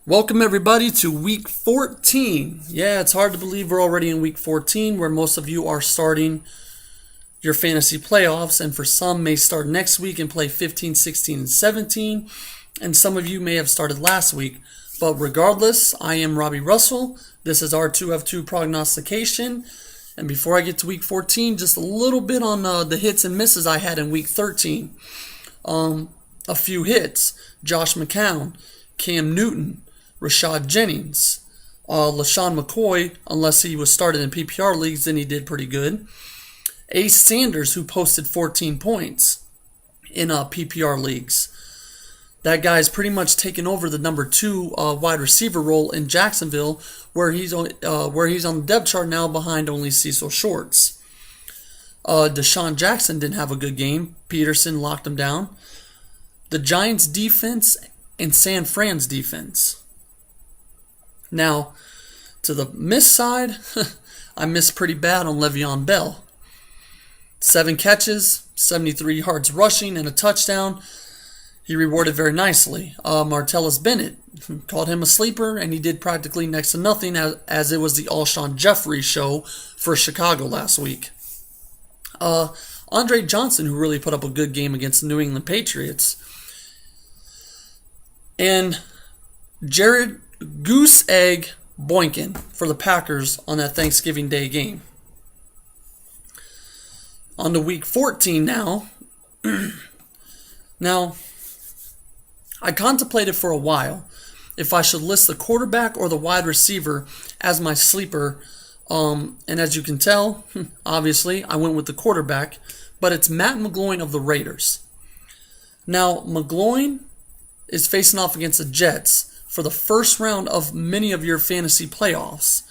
Welcome everybody to week 14. Yeah, it's hard to believe we're already in week 14 where most of you are starting your fantasy playoffs, and for some may start next week and play 15, 16, and 17, and some of you may have started last week. But regardless, I am Robbie Russell. This is our F2 Prognostication. And before I get to week 14, just a little bit on the hits and misses I had in week 13. A few hits: Josh McCown, Cam Newton, Rashad Jennings, LaShawn McCoy, unless he was started in PPR leagues, then he did pretty good. Ace Sanders, who posted 14 points in PPR leagues. That guy's pretty much taken over the number 2 wide receiver role in Jacksonville, where he's on the depth chart now behind only Cecil Shorts. Deshaun Jackson didn't have a good game. Peterson locked him down. The Giants' defense and San Fran's defense. Now, to the miss side, I missed pretty bad on Le'Veon Bell. 7 catches, 73 yards rushing, and a touchdown. He rewarded very nicely. Martellus Bennett, called him a sleeper, and he did practically next to nothing, as it was the Alshon Jeffrey show for Chicago last week. Andre Johnson, who really put up a good game against the New England Patriots. And Jared Goose Egg Boykin for the Packers on that Thanksgiving Day game. On to week 14 now. Now, I contemplated for a while if I should list the quarterback or the wide receiver as my sleeper. And as you can tell, obviously, I went with the quarterback, but it's Matt McGloin of the Raiders. Now, McGloin is facing off against the Jets for the first round of many of your fantasy playoffs.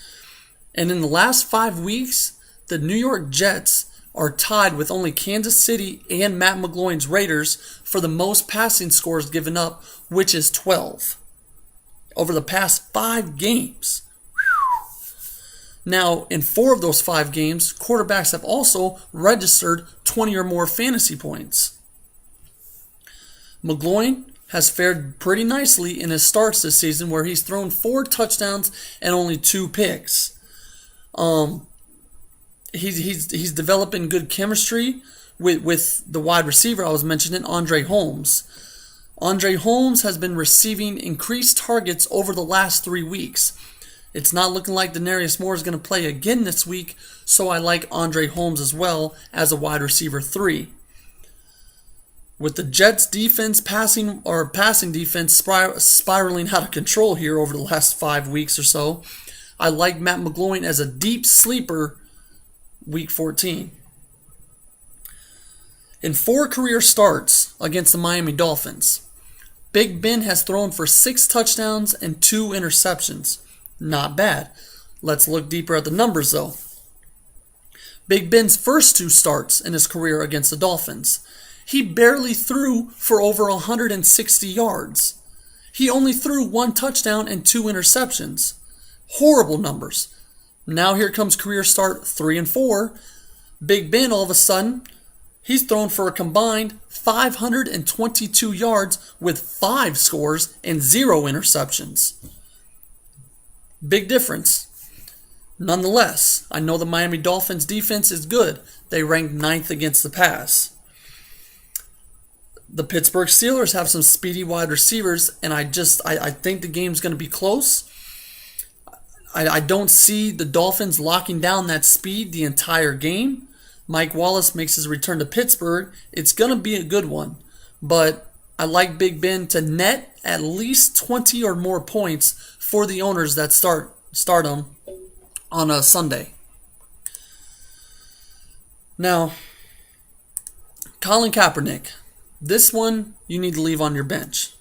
And in the last 5 weeks, the New York Jets are tied with only Kansas City and Matt McGloin's Raiders for the most passing scores given up, which is 12 over the past 5 games. Now, in 4 of those 5 games, quarterbacks have also registered 20 or more fantasy points. McGloin has fared pretty nicely in his starts this season, where he's thrown 4 touchdowns and only 2 picks. He's developing good chemistry with the wide receiver I was mentioning, Andre Holmes. Andre Holmes has been receiving increased targets over the last 3 weeks. It's not looking like Denarius Moore is going to play again this week, so I like Andre Holmes as well as a wide receiver 3. With the Jets' defense passing defense spiraling out of control here over the last 5 weeks or so, I like Matt McGloin as a deep sleeper week 14. In 4 career starts against the Miami Dolphins, Big Ben has thrown for 6 touchdowns and 2 interceptions. Not bad. Let's look deeper at the numbers though. Big Ben's first 2 starts in his career against the Dolphins, he barely threw for over 160 yards. He only threw 1 touchdown and 2 interceptions. Horrible numbers. Now here comes career start 3 and 4. Big Ben, all of a sudden, he's thrown for a combined 522 yards with 5 scores and 0 interceptions. Big difference. Nonetheless, I know the Miami Dolphins defense is good. They ranked 9th against the pass. The Pittsburgh Steelers have some speedy wide receivers, and I think the game's going to be close. I don't see the Dolphins locking down that speed the entire game. Mike Wallace makes his return to Pittsburgh. It's going to be a good one, but I like Big Ben to net at least 20 or more points for the owners that start him on a Sunday. Now, Colin Kaepernick. This one you need to leave on your bench.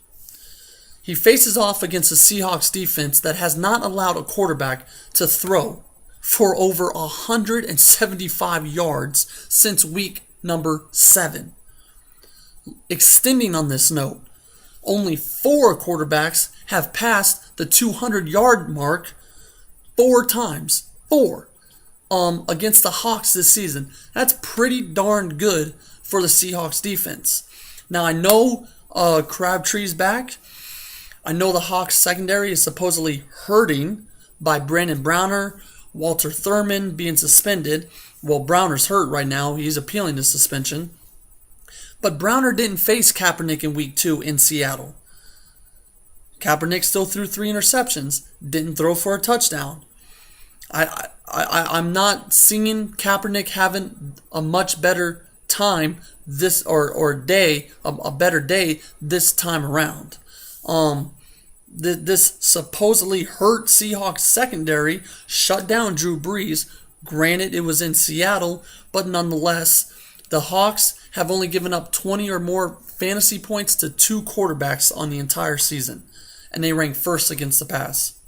He faces off against a Seahawks defense that has not allowed a quarterback to throw for over 175 yards since week number 7. Extending on this note, only 4 quarterbacks have passed the 200-yard mark 4 times. 4. Against the Hawks this season. That's pretty darn good for the Seahawks defense. Now, I know Crabtree's back. I know the Hawks secondary is supposedly hurting by Brandon Browner, Walter Thurman being suspended. Well, Browner's hurt right now. He's appealing the suspension. But Browner didn't face Kaepernick in week 2 in Seattle. Kaepernick still threw 3 interceptions, didn't throw for a touchdown. I'm not seeing Kaepernick having a much better time this or day, a better day this time around. This supposedly hurt Seahawks secondary shut down Drew Brees. Granted, it was in Seattle, but nonetheless, the Hawks have only given up 20 or more fantasy points to 2 quarterbacks on the entire season, and they rank first against the pass.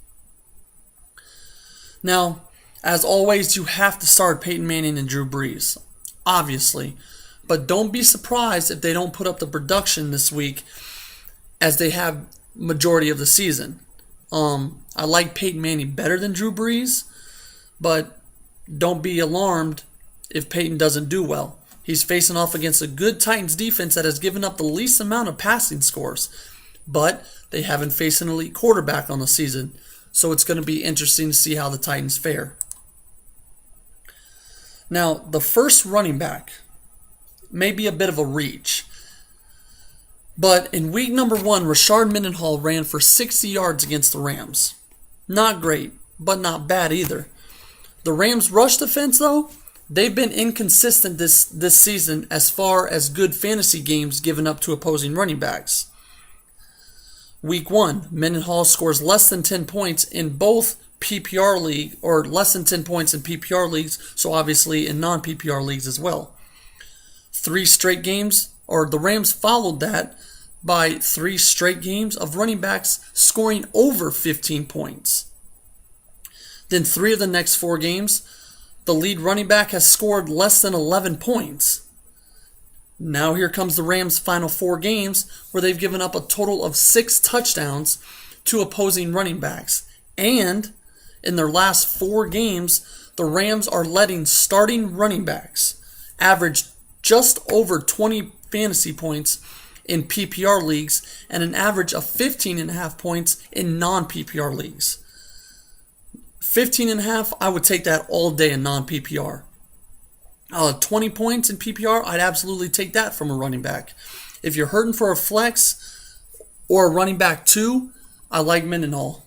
Now, as always, you have to start Peyton Manning and Drew Brees, obviously, but don't be surprised if they don't put up the production this week as they have majority of the season. I like Peyton Manning better than Drew Brees, but don't be alarmed if Peyton doesn't do well. He's facing off against a good Titans defense that has given up the least amount of passing scores, but they haven't faced an elite quarterback on the season, so it's going to be interesting to see how the Titans fare. Now, the first running back may be a bit of a reach, but in week number 1, Rashard Mendenhall ran for 60 yards against the Rams. Not great, but not bad either. The Rams' rush defense, though, they've been inconsistent this season as far as good fantasy games given up to opposing running backs. Week 1, Mendenhall scores less than 10 points in both PPR league, or less than 10 points in PPR leagues, so obviously in non-PPR leagues as well. 3 straight games, or the Rams followed that by 3 straight games of running backs scoring over 15 points. Then 3 of the next 4 games, the lead running back has scored less than 11 points. Now here comes the Rams' final 4 games where they've given up a total of 6 touchdowns to opposing running backs. And in their last 4 games, the Rams are letting starting running backs average just over 20 fantasy points in PPR leagues and an average of 15.5 points in non-PPR leagues. 15.5, I would take that all day in non-PPR. 20 points in PPR, I'd absolutely take that from a running back. If you're hurting for a flex or a running back 2, I like Mendenhall.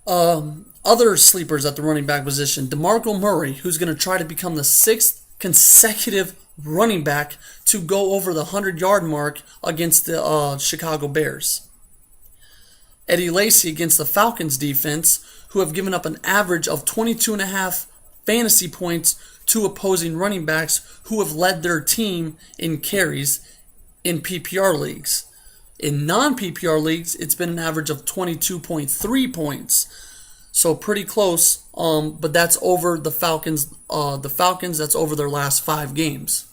Other sleepers at the running back position, DeMarco Murray, who's going to try to become the 6th consecutive running back to go over the 100-yard mark against the Chicago Bears. Eddie Lacy against the Falcons defense, who have given up an average of 22.5 fantasy points to opposing running backs who have led their team in carries in PPR leagues. In non-PPR leagues, it's been an average of 22.3 points. So pretty close, but that's over the Falcons. That's over their last 5 games.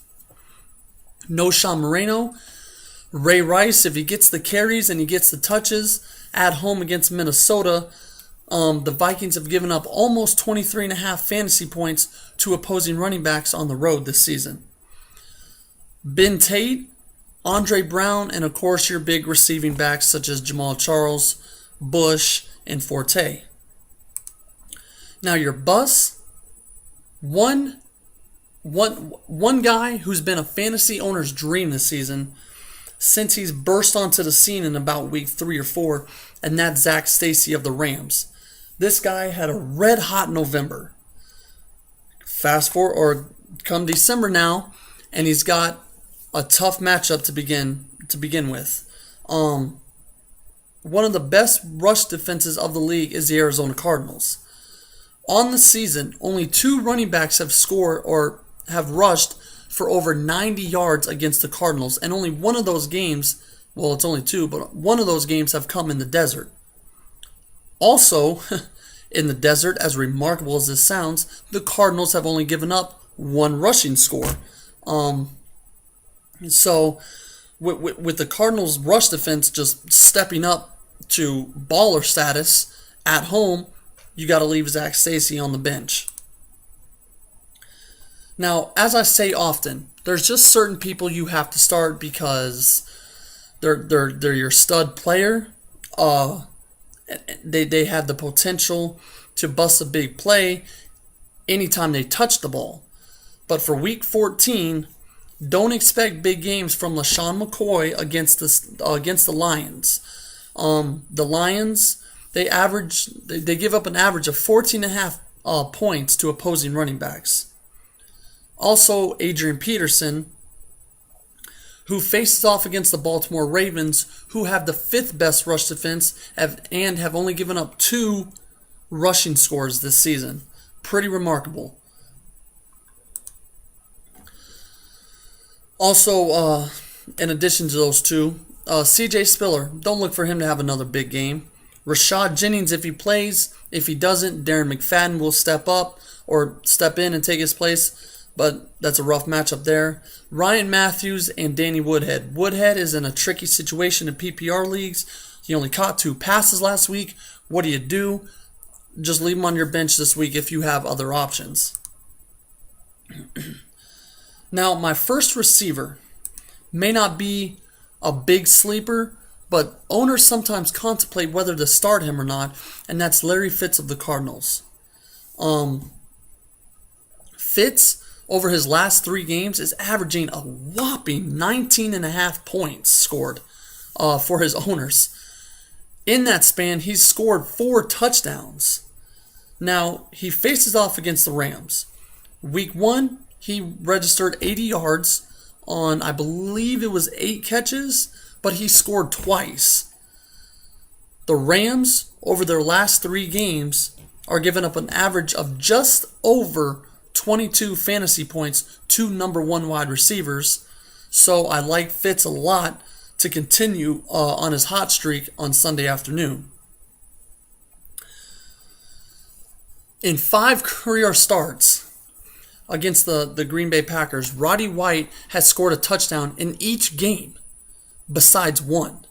No Sean Moreno. Ray Rice, if he gets the carries and he gets the touches at home against Minnesota, the Vikings have given up almost 23.5 fantasy points to opposing running backs on the road this season. Ben Tate, Andre Brown, and of course your big receiving backs such as Jamal Charles, Bush, and Forte. Now your bus, one guy who's been a fantasy owner's dream this season since he's burst onto the scene in about week 3 or 4, and that's Zach Stacy of the Rams. This guy had a red-hot November. Fast forward, or come December now, and he's got a tough matchup to begin with. One of the best rush defenses of the league is the Arizona Cardinals. On the season, only 2 running backs have scored or have rushed for over 90 yards against the Cardinals, and only one of those games, well, it's only 2, but one of those games have come in the desert. Also, in the desert, as remarkable as this sounds, the Cardinals have only given up 1 rushing score. So, with the Cardinals' rush defense just stepping up to baller status at home, you got to leave Zach Stacy on the bench. Now, as I say often, there's just certain people you have to start because they're your stud player. They have the potential to bust a big play anytime they touch the ball. But for Week 14, don't expect big games from LaShawn McCoy against the Lions. The Lions, they give up an average of 14.5 points to opposing running backs. Also, Adrian Peterson, who faces off against the Baltimore Ravens, who have the 5th best rush defense and have only given up 2 rushing scores this season. Pretty remarkable. Also, in addition to those two, C.J. Spiller, don't look for him to have another big game. Rashad Jennings, if he plays. If he doesn't, Darren McFadden will step up or step in and take his place, but that's a rough matchup there. Ryan Matthews and Danny Woodhead. Woodhead is in a tricky situation in PPR leagues. He only caught 2 passes last week. What do? Just leave him on your bench this week if you have other options. Now, my first receiver may not be a big sleeper, but owners sometimes contemplate whether to start him or not, and that's Larry Fitz of the Cardinals. Fitz, over his last 3 games, is averaging a whopping 19.5 points scored for his owners. In that span, he's scored 4 touchdowns. Now, he faces off against the Rams. Week 1, he registered 80 yards on, I believe it was 8 catches, but he scored twice. The Rams, over their last 3 games, are giving up an average of just over 22 fantasy points to number 1 wide receivers. So I like Fitz a lot to continue on his hot streak on Sunday afternoon. In 5 career starts against the Green Bay Packers, Roddy White has scored a touchdown in each game besides 1.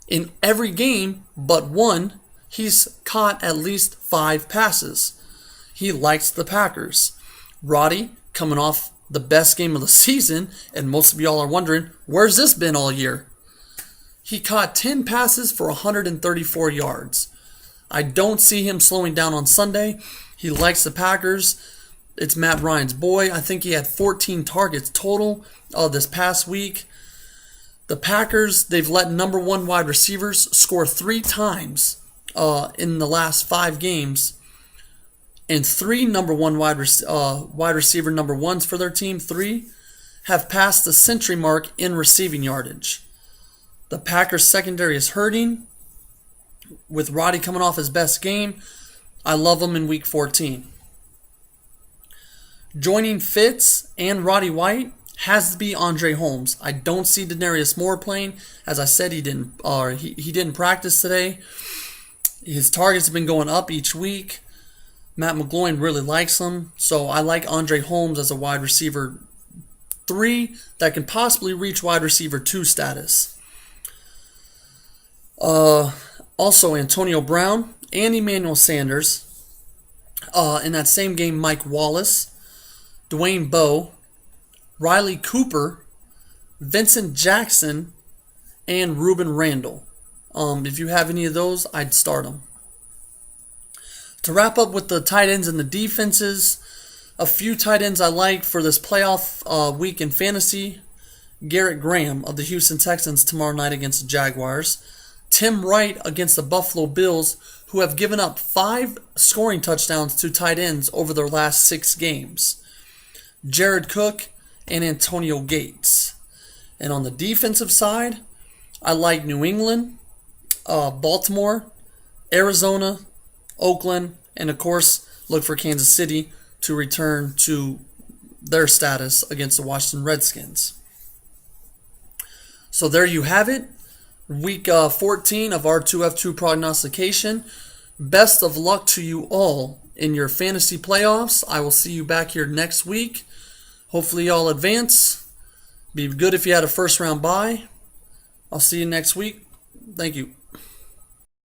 In every game but 1, he's caught at least 5 passes. He likes the Packers. Roddy, coming off the best game of the season, and most of y'all are wondering, where's this been all year? He caught 10 passes for 134 yards. I don't see him slowing down on Sunday. He likes the Packers. It's Matt Ryan's boy. I think he had 14 targets total this past week. The Packers, they've let number 1 wide receivers score 3 times in the last 5 games. And 3 number 1 wide receiver number 1s for their team, 3, have passed the century mark in receiving yardage. The Packers secondary is hurting. With Roddy coming off his best game, I love him in Week 14. Joining Fitz and Roddy White has to be Andre Holmes. I don't see Denarius Moore playing. As I said, he didn't practice today. His targets have been going up each week. Matt McGloin really likes him, so I like Andre Holmes as a wide receiver 3 that can possibly reach wide receiver 2 status. Also, Antonio Brown and Emmanuel Sanders. In that same game, Mike Wallace, Dwayne Bowe, Riley Cooper, Vincent Jackson, and Ruben Randall. If you have any of those, I'd start them. To wrap up with the tight ends and the defenses, a few tight ends I like for this playoff week in fantasy. Garrett Graham of the Houston Texans tomorrow night against the Jaguars. Tim Wright against the Buffalo Bills, who have given up 5 scoring touchdowns to tight ends over their last 6 games. Jared Cook and Antonio Gates. And on the defensive side, I like New England, Baltimore, Arizona, Oakland, and of course, look for Kansas City to return to their status against the Washington Redskins. So there you have it. Week 14 of our F2 Prognostication. Best of luck to you all in your fantasy playoffs. I will see you back here next week. Hopefully y'all advance. Be good if you had a first round bye. I'll see you next week. Thank you.